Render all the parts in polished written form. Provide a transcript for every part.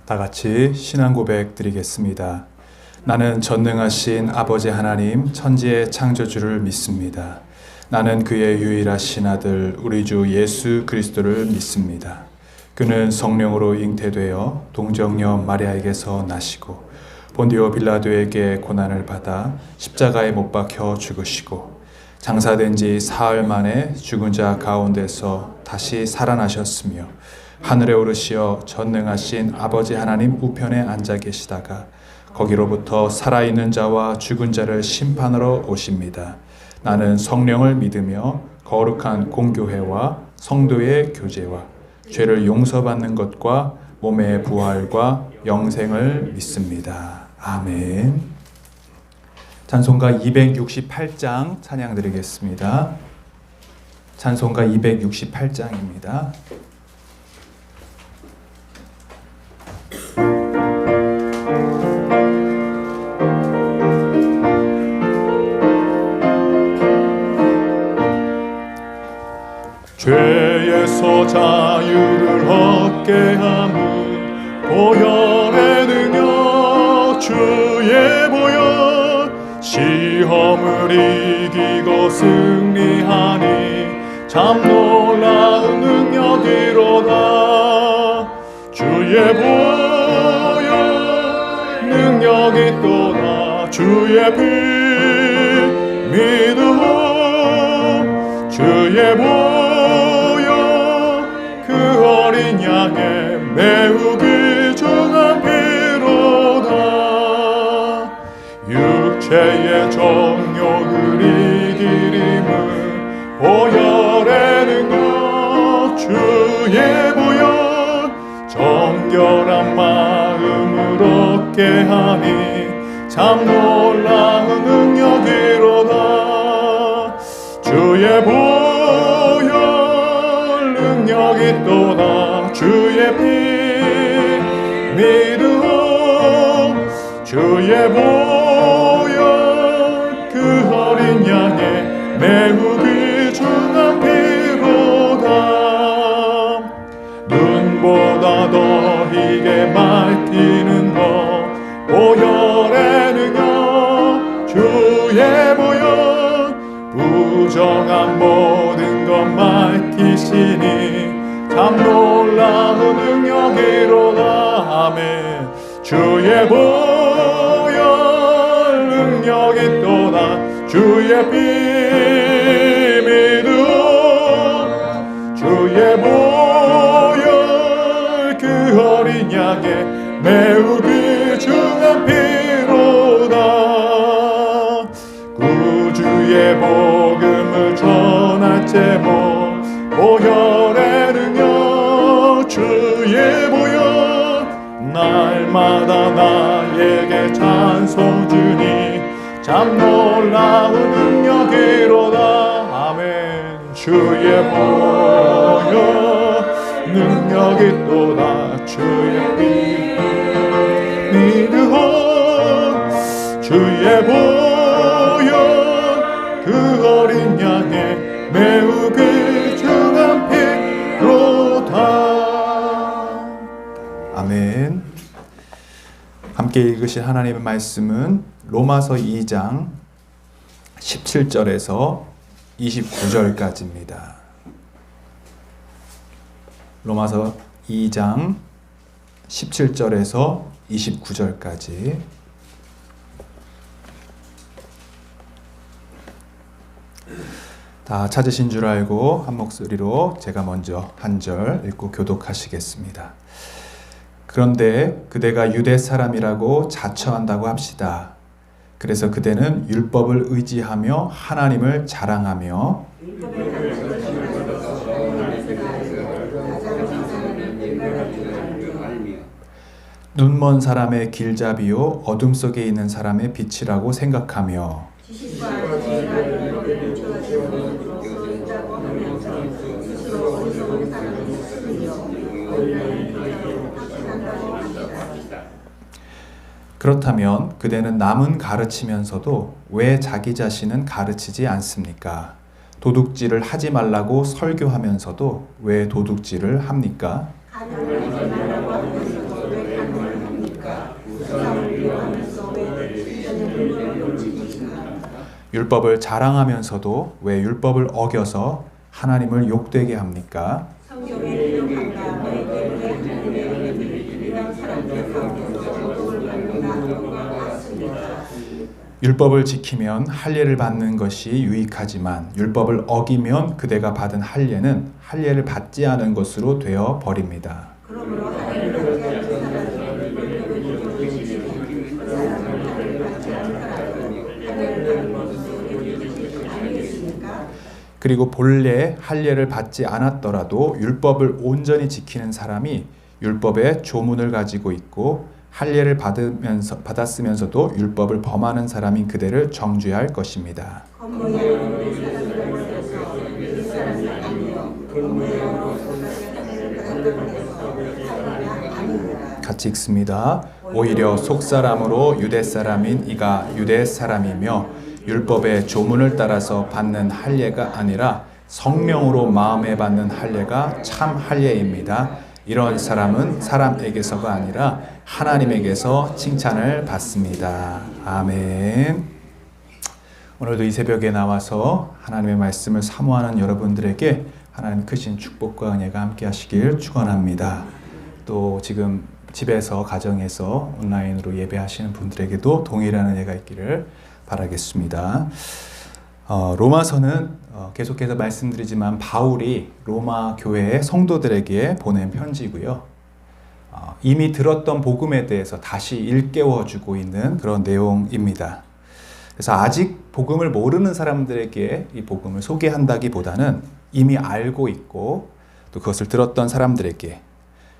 다 같이 신앙 고백 드리겠습니다. 나는 전능하신 아버지 하나님 천지의 창조주를 믿습니다. 나는 그의 유일하신 아들 우리 주 예수 그리스도를 믿습니다. 그는 성령으로 잉태되어 동정녀 마리아에게서 나시고 본디오 빌라도에게 고난을 받아 십자가에 못 박혀 죽으시고 장사된 지 사흘 만에 죽은 자 가운데서 다시 살아나셨으며 하늘에 오르시어 전능하신 아버지 하나님 우편에 앉아 계시다가 거기로부터 살아있는 자와 죽은 자를 심판하러 오십니다. 나는 성령을 믿으며 거룩한 공교회와 성도의 교제와 죄를 용서받는 것과 몸의 부활과 영생을 믿습니다. 아멘. 찬송가 268장 찬양 드리겠습니다. 찬송가 268장입니다. 죄에서 자유를 얻게 함은 보혈의 능력 주의 보혈 시험을 이기고 승리하니 참 놀라운 능력이로다. 주의 보혈 능력이 또다. 주의 피 믿음 주의 보혈 그 어린 양의 매우 귀중한 피로다. 육체의 정욕을 이기림은 보혈의 능력 주의 보혈 정결한 마음을 얻게 하니 참 놀라운 능력이로다. 주의 보혈 능력이 또다. 주의 피 믿음 주의 보혈 그 어린 양의 매우 귀중한 피로다. 눈보다 더 희게 밝히는 것 보혈의 능력 주의 보혈 부정한 모든 것 밝히시니 참 놀라운 능력이로다. 아멘. 주의 보혈 능력이 또다. 주의 피 믿음 주의 보혈 그 어린 양의 매우 귀중한 피로다. 구주의 복음을 전할 제목 보혈의 능력 주의 보혈 날마다 나에게 찬송 주니 참 놀라운 능력이로다. 아멘. 주의 보혈 능력이 또다. 주의 피 믿음 주의 보혈 그 어린 양의 매우 귀중한 피로다. 아멘. 함께 읽으실 하나님의 말씀은 로마서 2장 17절에서 29절까지입니다. 로마서 2장 17절에서 29절까지. 다 찾으신 줄 알고 한 목소리로 제가 먼저 한 절 읽고 교독하시겠습니다. 그런데 그대가 유대 사람이라고 자처한다고 합시다. 그래서 그대는 율법을 의지하며 하나님을 자랑하며 눈먼 사람의 길잡이요 어둠 속에 있는 사람의 빛이라고 생각하며 그렇다면 그대는 남은 가르치면서도 왜 자기 자신은 가르치지 않습니까? 도둑질을 하지 말라고 설교하면서도 왜 도둑질을 합니까? 가늠하지 말라고 하면서도 왜 가늠을 율법을 자랑하면서도 왜 율법을 어겨서 하나님을 욕되게 합니까? 율법을 지키면 할례를 받는 것이 유익하지만 율법을 어기면 그대가 받은 할례는 할례를 받지 않은 것으로 되어 버립니다. 그리고 본래 할례를 받지 않았더라도 율법을 온전히 지키는 사람이 율법의 조문을 가지고 있고 할례를 받았으면서도 율법을 범하는 사람인 그대를 정죄해야 할 것입니다. 같이 읽습니다. 오히려 속사람으로 유대 사람인 이가 유대 사람이며 율법의 조문을 따라서 받는 할례가 아니라 성령으로 마음에 받는 할례가 참 할례입니다. 이런 사람은 사람에게서가 아니라 하나님에게서 칭찬을 받습니다. 아멘. 오늘도 이 새벽에 나와서 하나님의 말씀을 사모하는 여러분들에게 하나님 크신 축복과 은혜가 함께 하시길 축원합니다. 또 지금 집에서 가정에서 온라인으로 예배하시는 분들에게도 동일한 은혜가 있기를 바라겠습니다. 로마서는 계속해서 말씀드리지만 바울이 로마 교회의 성도들에게 보낸 편지고요. 이미 들었던 복음에 대해서 다시 일깨워주고 있는 그런 내용입니다. 그래서 아직 복음을 모르는 사람들에게 이 복음을 소개한다기보다는 이미 알고 있고 또 그것을 들었던 사람들에게,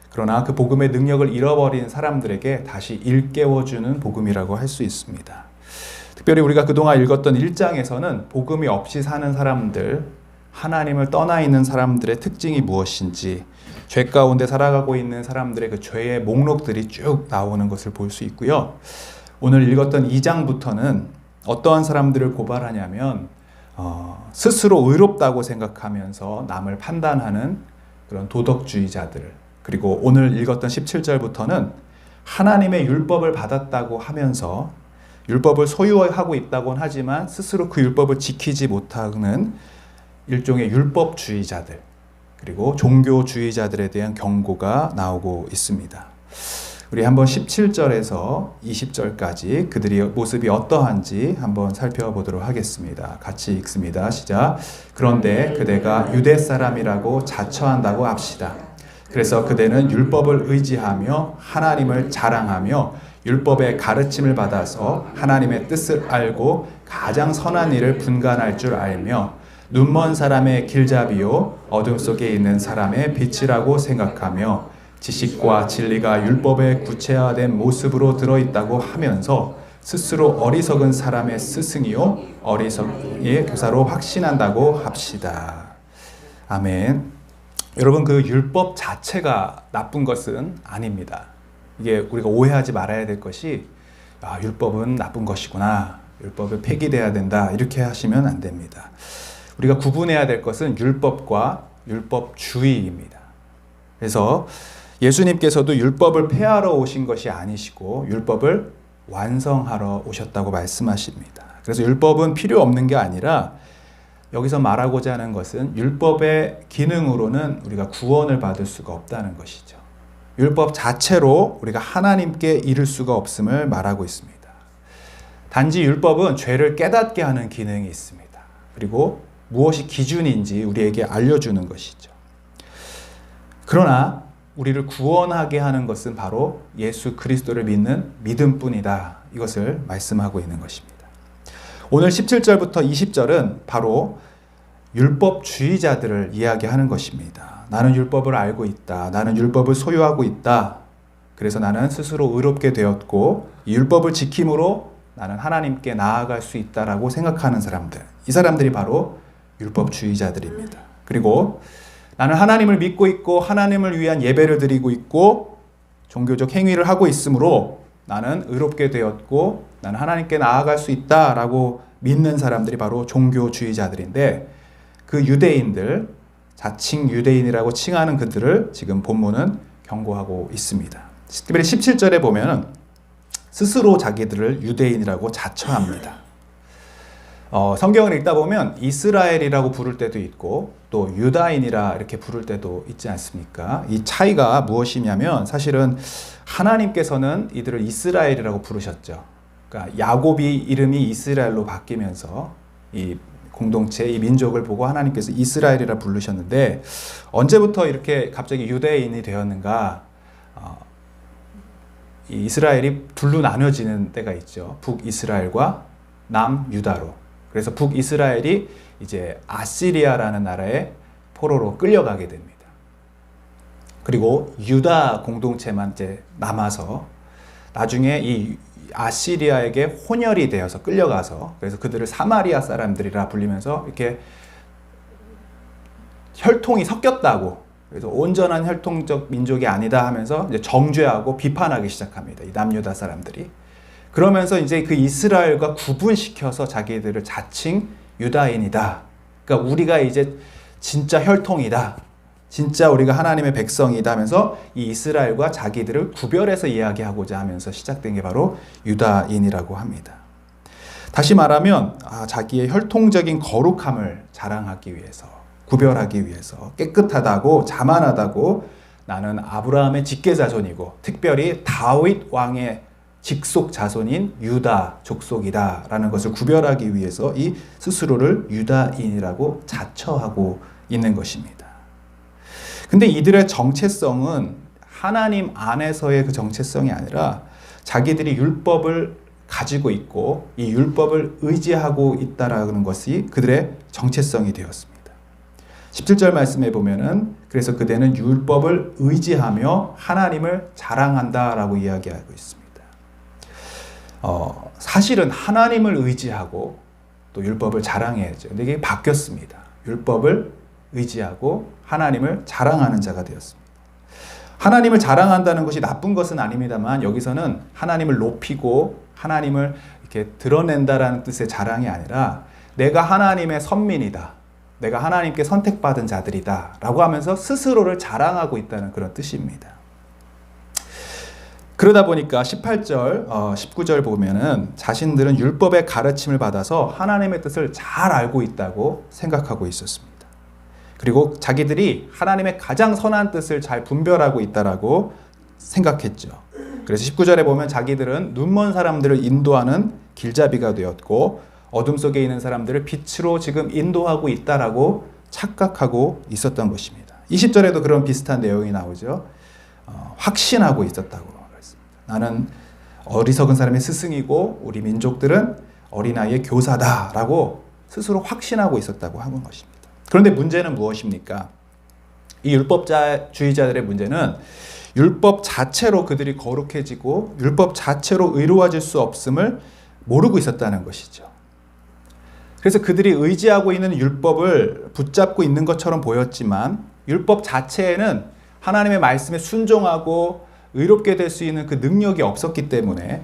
그러나 그 복음의 능력을 잃어버린 사람들에게 다시 일깨워주는 복음이라고 할 수 있습니다. 특별히 우리가 그동안 읽었던 1장에서는 복음이 없이 사는 사람들, 하나님을 떠나 있는 사람들의 특징이 무엇인지, 죄 가운데 살아가고 있는 사람들의 그 죄의 목록들이 쭉 나오는 것을 볼 수 있고요. 오늘 읽었던 2장부터는 어떠한 사람들을 고발하냐면 스스로 의롭다고 생각하면서 남을 판단하는 그런 도덕주의자들, 그리고 오늘 읽었던 17절부터는 하나님의 율법을 받았다고 하면서 율법을 소유하고 있다고는 하지만 스스로 그 율법을 지키지 못하는 일종의 율법주의자들, 그리고 종교주의자들에 대한 경고가 나오고 있습니다. 우리 한번 17절에서 20절까지 그들의 모습이 어떠한지 한번 살펴보도록 하겠습니다. 같이 읽습니다. 시작. 그런데 그대가 유대 사람이라고 자처한다고 합시다. 그래서 그대는 율법을 의지하며 하나님을 자랑하며 율법의 가르침을 받아서 하나님의 뜻을 알고 가장 선한 일을 분간할 줄 알며 눈먼 사람의 길잡이요 어둠 속에 있는 사람의 빛이라고 생각하며 지식과 진리가 율법의 구체화된 모습으로 들어있다고 하면서 스스로 어리석은 사람의 스승이요 어리석의 교사로 확신한다고 합시다. 아멘. 여러분, 그 율법 자체가 나쁜 것은 아닙니다. 이게 우리가 오해하지 말아야 될 것이 율법은 나쁜 것이구나, 율법을 폐기돼야 된다, 이렇게 하시면 안 됩니다. 우리가 구분해야 될 것은 율법과 율법주의입니다. 그래서 예수님께서도 율법을 폐하러 오신 것이 아니시고 율법을 완성하러 오셨다고 말씀하십니다. 그래서 율법은 필요 없는 게 아니라 여기서 말하고자 하는 것은 율법의 기능으로는 우리가 구원을 받을 수가 없다는 것이죠. 율법 자체로 우리가 하나님께 이를 수가 없음을 말하고 있습니다. 단지 율법은 죄를 깨닫게 하는 기능이 있습니다. 그리고 무엇이 기준인지 우리에게 알려주는 것이죠. 그러나 우리를 구원하게 하는 것은 바로 예수 그리스도를 믿는 믿음뿐이다. 이것을 말씀하고 있는 것입니다. 오늘 17절부터 20절은 바로 율법주의자들을 이야기하는 것입니다. 나는 율법을 알고 있다. 나는 율법을 소유하고 있다. 그래서 나는 스스로 의롭게 되었고 이 율법을 지킴으로 나는 하나님께 나아갈 수 있다라고 생각하는 사람들. 이 사람들이 바로 율법주의자들입니다. 그리고 나는 하나님을 믿고 있고 하나님을 위한 예배를 드리고 있고 종교적 행위를 하고 있으므로 나는 의롭게 되었고 나는 하나님께 나아갈 수 있다라고 믿는 사람들이 바로 종교주의자들인데, 그 유대인들, 자칭 유대인이라고 칭하는 그들을 지금 본문은 경고하고 있습니다. 특별히 17절에 보면 스스로 자기들을 유대인이라고 자처합니다. 성경을 읽다 보면 이스라엘이라고 부를 때도 있고 또 유다인이라 이렇게 부를 때도 있지 않습니까? 이 차이가 무엇이냐면 사실은 하나님께서는 이들을 이스라엘이라고 부르셨죠. 그러니까 야곱이 이름이 이스라엘로 바뀌면서 이 공동체, 이 민족을 보고 하나님께서 이스라엘이라 부르셨는데 언제부터 이렇게 갑자기 유대인이 되었는가? 이 이스라엘이 둘로 나눠지는 때가 있죠. 북이스라엘과 남유다로. 그래서 북이스라엘이 이제 아시리아라는 나라의 포로로 끌려가게 됩니다. 그리고 유다 공동체만 이제 남아서 나중에 이 아시리아에게 혼혈이 되어서 끌려가서 그래서 그들을 사마리아 사람들이라 불리면서 이렇게 혈통이 섞였다고 그래서 온전한 혈통적 민족이 아니다 하면서 이제 정죄하고 비판하기 시작합니다. 이 남유다 사람들이. 그러면서 이제 그 이스라엘과 구분시켜서 자기들을 자칭 유다인이다. 그러니까 우리가 이제 진짜 혈통이다. 진짜 우리가 하나님의 백성이다 하면서 이 이스라엘과 자기들을 구별해서 이야기하고자 하면서 시작된 게 바로 유다인이라고 합니다. 다시 말하면 자기의 혈통적인 거룩함을 자랑하기 위해서 구별하기 위해서 깨끗하다고 자만하다고 나는 아브라함의 직계 자손이고 특별히 다윗 왕의 직속 자손인 유다 족속이다라는 것을 구별하기 위해서 이 스스로를 유다인이라고 자처하고 있는 것입니다. 근데 이들의 정체성은 하나님 안에서의 그 정체성이 아니라 자기들이 율법을 가지고 있고 이 율법을 의지하고 있다라는 것이 그들의 정체성이 되었습니다. 17절 말씀에 보면은 그래서 그대는 율법을 의지하며 하나님을 자랑한다라고 이야기하고 있습니다. 사실은 하나님을 의지하고 또 율법을 자랑해야죠. 근데 이게 바뀌었습니다. 율법을 의지하고 하나님을 자랑하는 자가 되었습니다. 하나님을 자랑한다는 것이 나쁜 것은 아닙니다만 여기서는 하나님을 높이고 하나님을 이렇게 드러낸다라는 뜻의 자랑이 아니라 내가 하나님의 선민이다. 내가 하나님께 선택받은 자들이다. 라고 하면서 스스로를 자랑하고 있다는 그런 뜻입니다. 그러다 보니까 18절, 19절 보면은 자신들은 율법의 가르침을 받아서 하나님의 뜻을 잘 알고 있다고 생각하고 있었습니다. 그리고 자기들이 하나님의 가장 선한 뜻을 잘 분별하고 있다라고 생각했죠. 그래서 19절에 보면 자기들은 눈먼 사람들을 인도하는 길잡이가 되었고 어둠 속에 있는 사람들을 빛으로 지금 인도하고 있다라고 착각하고 있었던 것입니다. 20절에도 그런 비슷한 내용이 나오죠. 확신하고 있었다고. 나는 어리석은 사람의 스승이고 우리 민족들은 어린아이의 교사다라고 스스로 확신하고 있었다고 하는 것입니다. 그런데 문제는 무엇입니까? 이 율법주의자들의 문제는 율법 자체로 그들이 거룩해지고 율법 자체로 의로워질 수 없음을 모르고 있었다는 것이죠. 그래서 그들이 의지하고 있는 율법을 붙잡고 있는 것처럼 보였지만 율법 자체에는 하나님의 말씀에 순종하고 의롭게 될 수 있는 그 능력이 없었기 때문에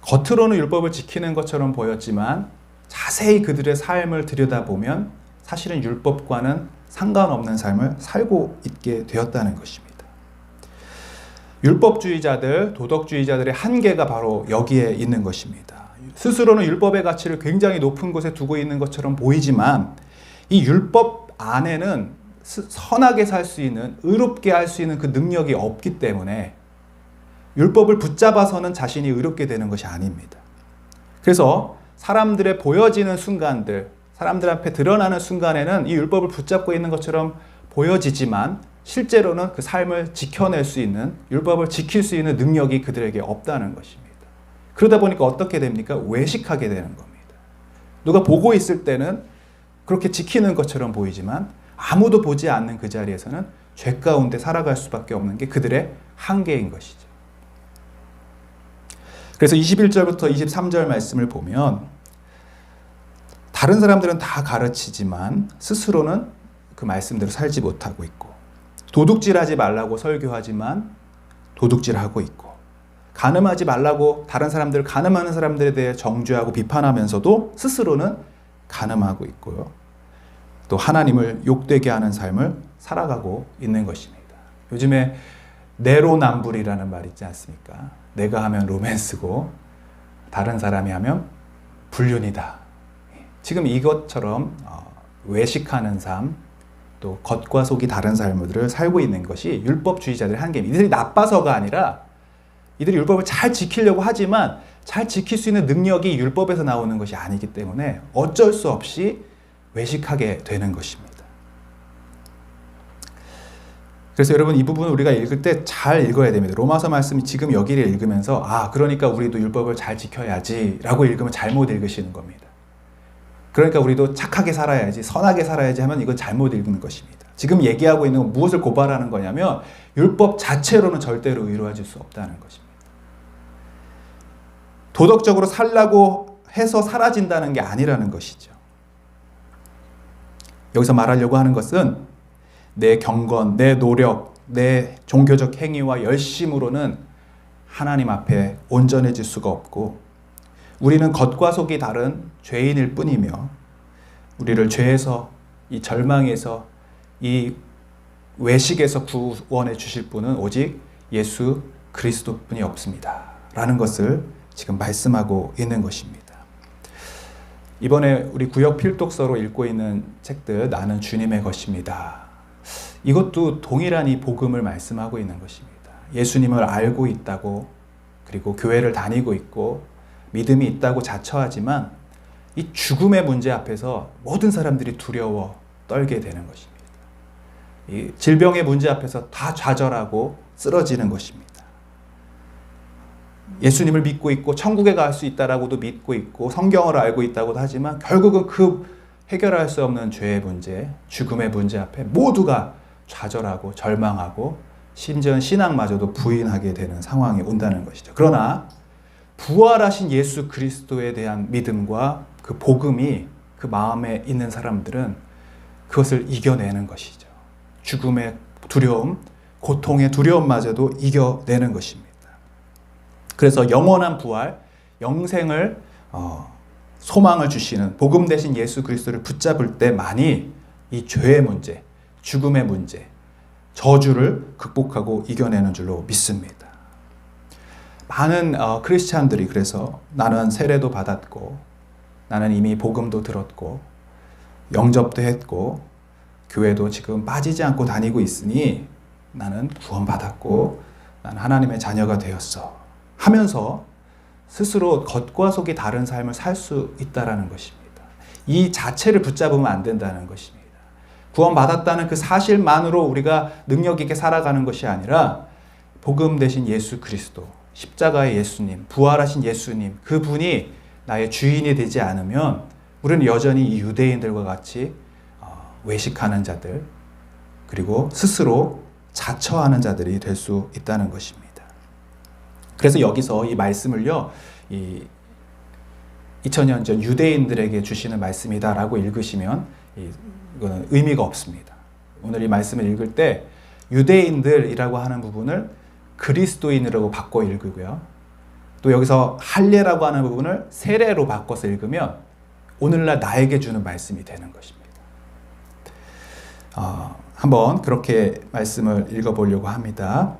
겉으로는 율법을 지키는 것처럼 보였지만 자세히 그들의 삶을 들여다보면 사실은 율법과는 상관없는 삶을 살고 있게 되었다는 것입니다. 율법주의자들, 도덕주의자들의 한계가 바로 여기에 있는 것입니다. 스스로는 율법의 가치를 굉장히 높은 곳에 두고 있는 것처럼 보이지만 이 율법 안에는 선하게 살 수 있는, 의롭게 할 수 있는 그 능력이 없기 때문에 율법을 붙잡아서는 자신이 의롭게 되는 것이 아닙니다. 그래서 사람들의 보여지는 순간들, 사람들 앞에 드러나는 순간에는 이 율법을 붙잡고 있는 것처럼 보여지지만 실제로는 그 삶을 지켜낼 수 있는, 율법을 지킬 수 있는 능력이 그들에게 없다는 것입니다. 그러다 보니까 어떻게 됩니까? 외식하게 되는 겁니다. 누가 보고 있을 때는 그렇게 지키는 것처럼 보이지만 아무도 보지 않는 그 자리에서는 죄 가운데 살아갈 수밖에 없는 게 그들의 한계인 것이죠. 그래서 21절부터 23절 말씀을 보면 다른 사람들은 다 가르치지만 스스로는 그 말씀대로 살지 못하고 있고 도둑질하지 말라고 설교하지만 도둑질하고 있고 간음하지 말라고 다른 사람들, 간음하는 사람들에 대해 정죄하고 비판하면서도 스스로는 간음하고 있고요. 또 하나님을 욕되게 하는 삶을 살아가고 있는 것입니다. 요즘에 내로남불이라는 말 있지 않습니까? 내가 하면 로맨스고 다른 사람이 하면 불륜이다. 지금 이것처럼 외식하는 삶, 또 겉과 속이 다른 삶들을 살고 있는 것이 율법주의자들의 한계입니다. 이들이 나빠서가 아니라 이들이 율법을 잘 지키려고 하지만 잘 지킬 수 있는 능력이 율법에서 나오는 것이 아니기 때문에 어쩔 수 없이 외식하게 되는 것입니다. 그래서 여러분 이 부분을 우리가 읽을 때 잘 읽어야 됩니다. 로마서 말씀이 지금 여기를 읽으면서 그러니까 우리도 율법을 잘 지켜야지 라고 읽으면 잘못 읽으시는 겁니다. 그러니까 우리도 착하게 살아야지, 선하게 살아야지 하면 이건 잘못 읽는 것입니다. 지금 얘기하고 있는 건 무엇을 고발하는 거냐면 율법 자체로는 절대로 이루어질 수 없다는 것입니다. 도덕적으로 살라고 해서 사라진다는 게 아니라는 것이죠. 여기서 말하려고 하는 것은 내 경건, 내 노력, 내 종교적 행위와 열심으로는 하나님 앞에 온전해질 수가 없고 우리는 겉과 속이 다른 죄인일 뿐이며 우리를 죄에서 이 절망에서 이 외식에서 구원해 주실 분은 오직 예수 그리스도뿐이 없습니다. 라는 것을 지금 말씀하고 있는 것입니다. 이번에 우리 구역 필독서로 읽고 있는 책들 나는 주님의 것입니다. 이것도 동일한 이 복음을 말씀하고 있는 것입니다. 예수님을 알고 있다고 그리고 교회를 다니고 있고 믿음이 있다고 자처하지만 이 죽음의 문제 앞에서 모든 사람들이 두려워 떨게 되는 것입니다. 이 질병의 문제 앞에서 다 좌절하고 쓰러지는 것입니다. 예수님을 믿고 있고 천국에 갈 수 있다라고도 믿고 있고 성경을 알고 있다고도 하지만 결국은 그 해결할 수 없는 죄의 문제, 죽음의 문제 앞에 모두가 좌절하고 절망하고 심지어는 신앙마저도 부인하게 되는 상황이 온다는 것이죠. 그러나 부활하신 예수 그리스도에 대한 믿음과 그 복음이 그 마음에 있는 사람들은 그것을 이겨내는 것이죠. 죽음의 두려움, 고통의 두려움마저도 이겨내는 것입니다. 그래서 영원한 부활, 영생을 소망을 주시는 복음 대신 예수 그리스도를 붙잡을 때만이 이 죄의 문제, 죽음의 문제, 저주를 극복하고 이겨내는 줄로 믿습니다. 많은 크리스찬들이 그래서 나는 세례도 받았고 나는 이미 복음도 들었고 영접도 했고 교회도 지금 빠지지 않고 다니고 있으니 나는 구원받았고 나는 하나님의 자녀가 되었어 하면서 스스로 겉과 속이 다른 삶을 살 수 있다는 것입니다. 이 자체를 붙잡으면 안 된다는 것입니다. 구원받았다는 그 사실만으로 우리가 능력 있게 살아가는 것이 아니라 복음 대신 예수 그리스도, 십자가의 예수님, 부활하신 예수님, 그분이 나의 주인이 되지 않으면 우리는 여전히 이 유대인들과 같이 외식하는 자들 그리고 스스로 자처하는 자들이 될 수 있다는 것입니다. 그래서 여기서 이 말씀을요, 2000년 전 유대인들에게 주시는 말씀이다라고 읽으시면 이거는 의미가 없습니다. 오늘 이 말씀을 읽을 때 유대인들이라고 하는 부분을 그리스도인이라고 바꿔 읽고요. 또 여기서 할례라고 하는 부분을 세례로 바꿔서 읽으면 오늘날 나에게 주는 말씀이 되는 것입니다. 한번 그렇게 말씀을 읽어보려고 합니다.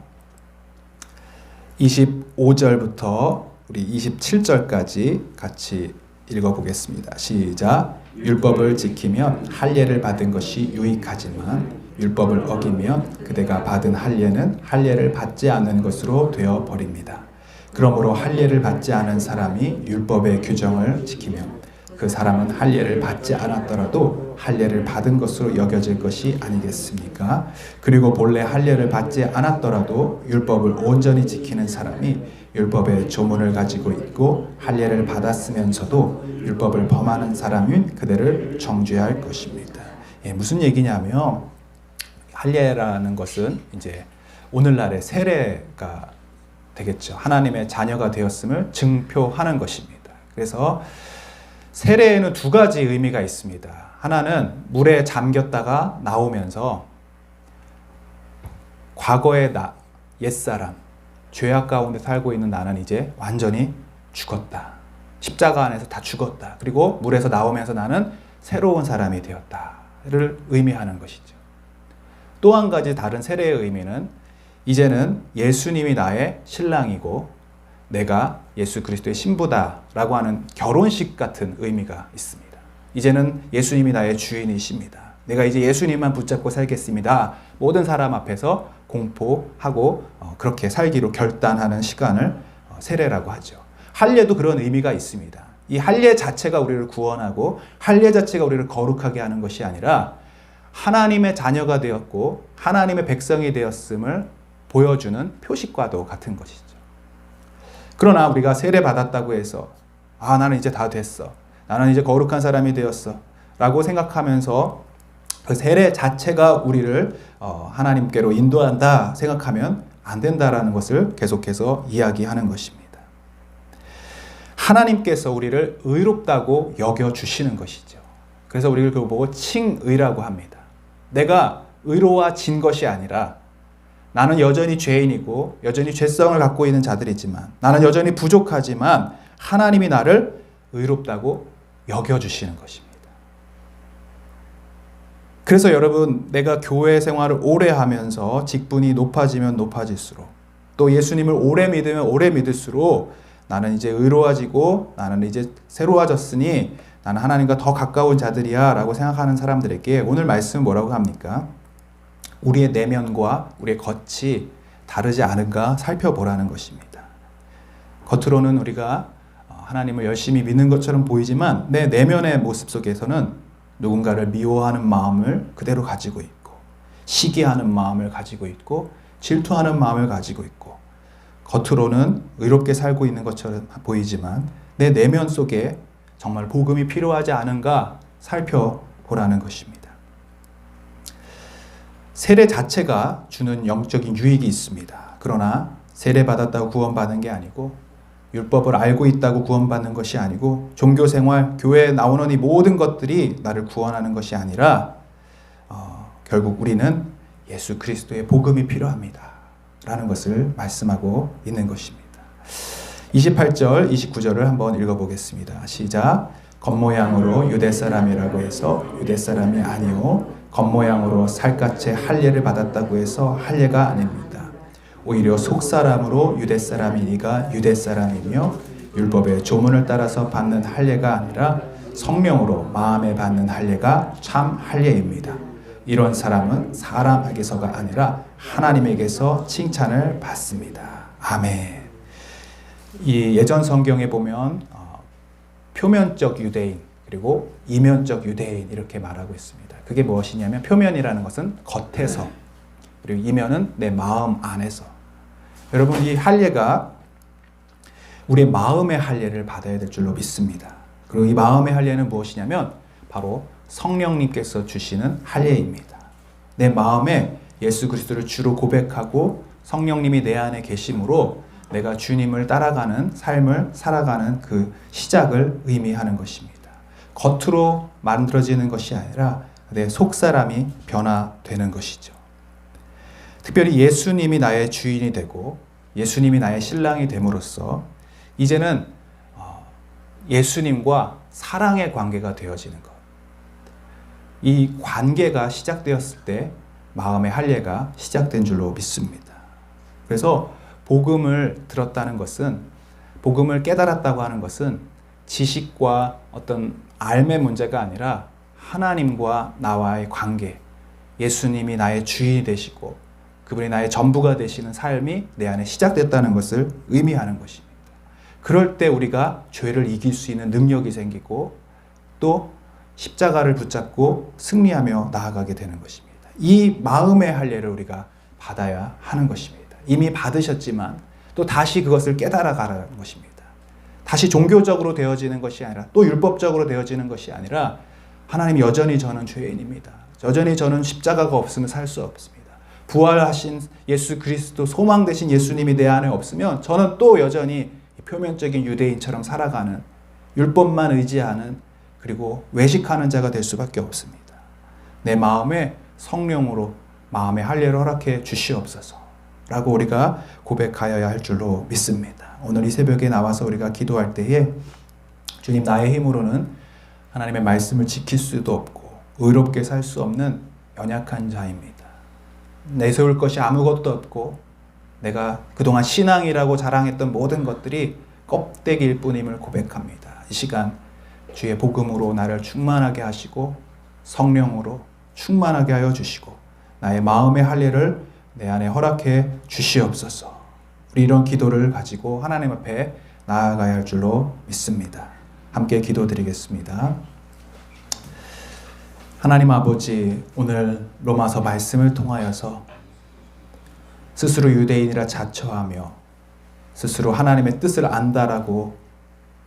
25절부터 우리 27절까지 같이 읽어보겠습니다. 시작. 율법을 지키면 할례를 받은 것이 유익하지만 율법을 어기면 그대가 받은 할례는 할례를 받지 않은 것으로 되어 버립니다. 그러므로 할례를 받지 않은 사람이 율법의 규정을 지키면 그 사람은 할례를 받지 않았더라도 할례를 받은 것으로 여겨질 것이 아니겠습니까? 그리고 본래 할례를 받지 않았더라도 율법을 온전히 지키는 사람이 율법의 조문을 가지고 있고 할례를 받았으면서도 율법을 범하는 사람인 그대를 정죄할 것입니다. 무슨 얘기냐면 할례라는 것은 이제 오늘날의 세례가 되겠죠. 하나님의 자녀가 되었음을 증표하는 것입니다. 그래서 세례에는 두 가지 의미가 있습니다. 하나는 물에 잠겼다가 나오면서 과거의 나, 옛사람, 죄악 가운데 살고 있는 나는 이제 완전히 죽었다. 십자가 안에서 다 죽었다. 그리고 물에서 나오면서 나는 새로운 사람이 되었다를 의미하는 것이죠. 또 한 가지 다른 세례의 의미는 이제는 예수님이 나의 신랑이고 내가 예수 그리스도의 신부다라고 하는 결혼식 같은 의미가 있습니다. 이제는 예수님이 나의 주인이십니다. 내가 이제 예수님만 붙잡고 살겠습니다. 모든 사람 앞에서 공포하고 그렇게 살기로 결단하는 시간을 세례라고 하죠. 할례도 그런 의미가 있습니다. 이 할례 자체가 우리를 구원하고 할례 자체가 우리를 거룩하게 하는 것이 아니라 하나님의 자녀가 되었고 하나님의 백성이 되었음을 보여주는 표식과도 같은 것이죠. 그러나 우리가 세례 받았다고 해서 나는 이제 다 됐어. 나는 이제 거룩한 사람이 되었어. 라고 생각하면서 그 세례 자체가 우리를 하나님께로 인도한다 생각하면 안 된다라는 것을 계속해서 이야기하는 것입니다. 하나님께서 우리를 의롭다고 여겨주시는 것이죠. 그래서 우리를 그거 보고 칭의라고 합니다. 내가 의로워진 것이 아니라 나는 여전히 죄인이고 여전히 죄성을 갖고 있는 자들이지만 나는 여전히 부족하지만 하나님이 나를 의롭다고 여겨주시는 것입니다. 그래서 여러분, 내가 교회 생활을 오래 하면서 직분이 높아지면 높아질수록 또 예수님을 오래 믿으면 오래 믿을수록 나는 이제 의로워지고 나는 이제 새로워졌으니 나는 하나님과 더 가까운 자들이야 라고 생각하는 사람들에게 오늘 말씀은 뭐라고 합니까? 우리의 내면과 우리의 겉이 다르지 않은가 살펴보라는 것입니다. 겉으로는 우리가 하나님을 열심히 믿는 것처럼 보이지만 내 내면의 모습 속에서는 누군가를 미워하는 마음을 그대로 가지고 있고 시기하는 마음을 가지고 있고 질투하는 마음을 가지고 있고 겉으로는 의롭게 살고 있는 것처럼 보이지만 내 내면 속에 정말 복음이 필요하지 않은가 살펴보라는 것입니다. 세례 자체가 주는 영적인 유익이 있습니다. 그러나 세례 받았다고 구원받은 게 아니고 율법을 알고 있다고 구원받는 것이 아니고 종교생활, 교회에 나오는 이 모든 것들이 나를 구원하는 것이 아니라 결국 우리는 예수 그리스도의 복음이 필요합니다. 라는 것을 말씀하고 있는 것입니다. 28절, 29절을 한번 읽어보겠습니다. 시작. 겉모양으로 유대 사람이라고 해서 유대 사람이 아니요 겉모양으로 살갗에 할례를 받았다고 해서 할례가 아닙니다. 오히려 속사람으로 유대 사람이니가 유대 사람이며 율법의 조문을 따라서 받는 할례가 아니라 성령으로 마음에 받는 할례가 참 할례입니다. 이런 사람은 사람에게서가 아니라 하나님에게서 칭찬을 받습니다. 아멘. 이 예전 성경에 보면 표면적 유대인 그리고 이면적 유대인 이렇게 말하고 있습니다. 그게 무엇이냐면 표면이라는 것은 겉에서 그리고 이면은 내 마음 안에서. 여러분 이 할례가 우리의 마음의 할례를 받아야 될 줄로 믿습니다. 그리고 이 마음의 할례는 무엇이냐면 바로 성령님께서 주시는 할례입니다. 내 마음에 예수 그리스도를 주로 고백하고 성령님이 내 안에 계심으로 내가 주님을 따라가는 삶을 살아가는 그 시작을 의미하는 것입니다. 겉으로 만들어지는 것이 아니라 내 속사람이 변화되는 것이죠. 특별히 예수님이 나의 주인이 되고 예수님이 나의 신랑이 됨으로써 이제는 예수님과 사랑의 관계가 되어지는 것. 이 관계가 시작되었을 때 마음의 할례가 시작된 줄로 믿습니다. 그래서 복음을 들었다는 것은 복음을 깨달았다고 하는 것은 지식과 어떤 알의 문제가 아니라 하나님과 나와의 관계, 예수님이 나의 주인이 되시고 그분이 나의 전부가 되시는 삶이 내 안에 시작됐다는 것을 의미하는 것입니다. 그럴 때 우리가 죄를 이길 수 있는 능력이 생기고 또 십자가를 붙잡고 승리하며 나아가게 되는 것입니다. 이 마음의 할례를 우리가 받아야 하는 것입니다. 이미 받으셨지만 또 다시 그것을 깨달아가라는 것입니다. 다시 종교적으로 되어지는 것이 아니라 또 율법적으로 되어지는 것이 아니라 하나님 여전히 저는 죄인입니다. 여전히 저는 십자가가 없으면 살 수 없습니다. 부활하신 예수 그리스도 소망 되신 예수님이 내 안에 없으면 저는 또 여전히 표면적인 유대인처럼 살아가는 율법만 의지하는 그리고 외식하는 자가 될 수밖에 없습니다. 내 마음에 성령으로 마음의 할례를 허락해 주시옵소서 라고 우리가 고백하여야 할 줄로 믿습니다. 오늘 이 새벽에 나와서 우리가 기도할 때에 주님 나의 힘으로는 하나님의 말씀을 지킬 수도 없고 의롭게 살 수 없는 연약한 자입니다. 내세울 것이 아무것도 없고 내가 그동안 신앙이라고 자랑했던 모든 것들이 껍데기일 뿐임을 고백합니다. 이 시간 주의 복음으로 나를 충만하게 하시고 성령으로 충만하게 하여 주시고 나의 마음의 할례를 내 안에 허락해 주시옵소서. 우리 이런 기도를 가지고 하나님 앞에 나아가야 할 줄로 믿습니다. 함께 기도드리겠습니다. 하나님 아버지, 오늘 로마서 말씀을 통하여서 스스로 유대인이라 자처하며 스스로 하나님의 뜻을 안다라고,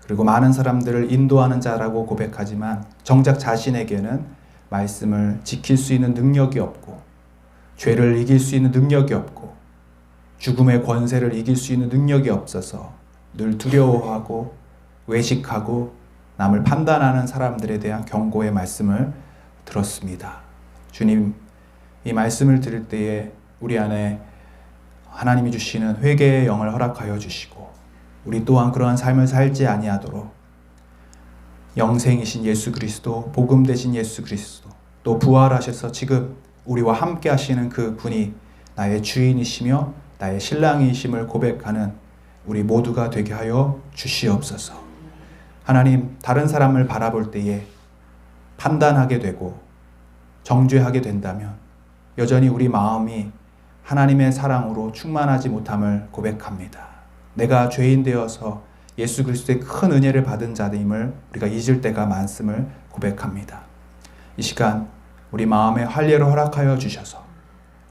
그리고 많은 사람들을 인도하는 자라고 고백하지만 정작 자신에게는 말씀을 지킬 수 있는 능력이 없고 죄를 이길 수 있는 능력이 없고 죽음의 권세를 이길 수 있는 능력이 없어서 늘 두려워하고 외식하고 남을 판단하는 사람들에 대한 경고의 말씀을 들었습니다. 주님, 이 말씀을 들을 때에 우리 안에 하나님이 주시는 회개의 영을 허락하여 주시고 우리 또한 그러한 삶을 살지 아니하도록 영생이신 예수 그리스도, 복음 되신 예수 그리스도, 또 부활하셔서 지금 우리와 함께 하시는 그 분이 나의 주인이시며 나의 신랑이심을 고백하는 우리 모두가 되게 하여 주시옵소서. 하나님, 다른 사람을 바라볼 때에 판단하게 되고 정죄하게 된다면 여전히 우리 마음이 하나님의 사랑으로 충만하지 못함을 고백합니다. 내가 죄인 되어서 예수 그리스도의 큰 은혜를 받은 자임을 우리가 잊을 때가 많음을 고백합니다. 이 시간 우리 마음에 할례를 허락하여 주셔서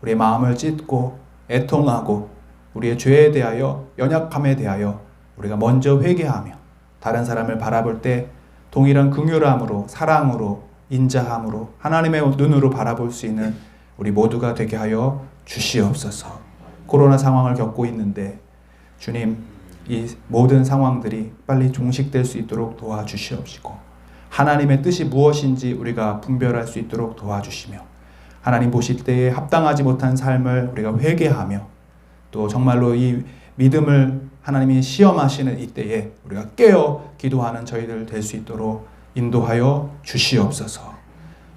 우리의 마음을 찢고 애통하고 우리의 죄에 대하여, 연약함에 대하여 우리가 먼저 회개하며 다른 사람을 바라볼 때 동일한 긍휼함으로, 사랑으로, 인자함으로 하나님의 눈으로 바라볼 수 있는 우리 모두가 되게 하여 주시옵소서. 코로나 상황을 겪고 있는데 주님, 이 모든 상황들이 빨리 종식될 수 있도록 도와주시옵시고 하나님의 뜻이 무엇인지 우리가 분별할 수 있도록 도와주시며 하나님 보실 때에 합당하지 못한 삶을 우리가 회개하며 또 정말로 이 믿음을 하나님이 시험하시는 이때에 우리가 깨어 기도하는 저희들 될 수 있도록 인도하여 주시옵소서.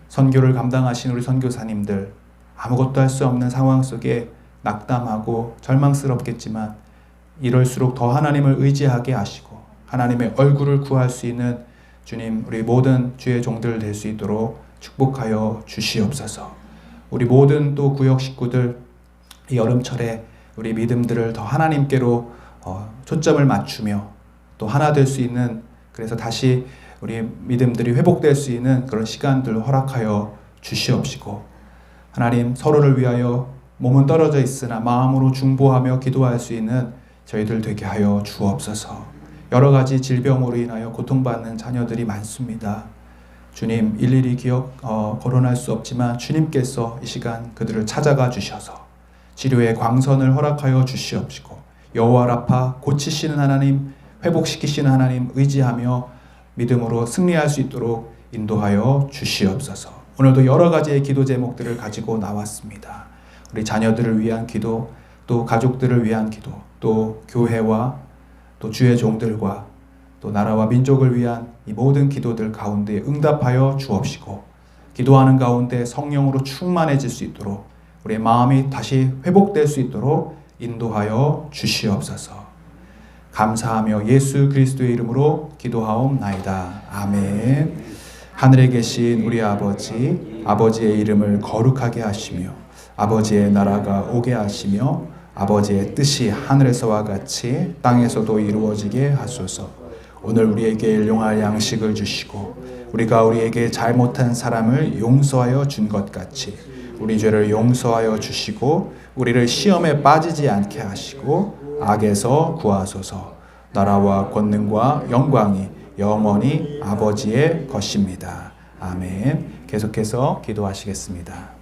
선교를 감당하신 우리 선교사님들, 아무것도 할 수 없는 상황 속에 낙담하고 절망스럽겠지만 이럴수록 더 하나님을 의지하게 하시고 하나님의 얼굴을 구할 수 있는 주님, 우리 모든 주의 종들 될 수 있도록 축복하여 주시옵소서. 우리 모든 또 구역 식구들 이 여름철에 우리 믿음들을 더 하나님께로 초점을 맞추며 또 하나 될 수 있는, 그래서 다시 우리 믿음들이 회복될 수 있는 그런 시간들을 허락하여 주시옵시고 하나님, 서로를 위하여 몸은 떨어져 있으나 마음으로 중보하며 기도할 수 있는 저희들 되게 하여 주옵소서. 여러 가지 질병으로 인하여 고통받는 자녀들이 많습니다. 주님, 일일이 거론할 수 없지만 주님께서 이 시간 그들을 찾아가 주셔서 치료의 광선을 허락하여 주시옵시고 여호와 라파, 고치시는 하나님, 회복시키시는 하나님 의지하며 믿음으로 승리할 수 있도록 인도하여 주시옵소서. 오늘도 여러 가지의 기도 제목들을 가지고 나왔습니다. 우리 자녀들을 위한 기도, 또 가족들을 위한 기도, 또 교회와 또 주의 종들과 또 나라와 민족을 위한 이 모든 기도들 가운데 응답하여 주옵시고 기도하는 가운데 성령으로 충만해질 수 있도록 우리의 마음이 다시 회복될 수 있도록 인도하여 주시옵소서. 감사하며 예수 그리스도의 이름으로 기도하옵나이다. 아멘. 하늘에 계신 우리 아버지, 아버지의 이름을 거룩하게 하시며 아버지의 나라가 오게 하시며 아버지의 뜻이 하늘에서와 같이 땅에서도 이루어지게 하소서. 오늘 우리에게 일용할 양식을 주시고 우리가 우리에게 잘못한 사람을 용서하여 준 것 같이 우리 죄를 용서하여 주시고 우리를 시험에 빠지지 않게 하시고 악에서 구하소서. 나라와 권능과 영광이 영원히 아버지의 것입니다. 아멘. 계속해서 기도하시겠습니다.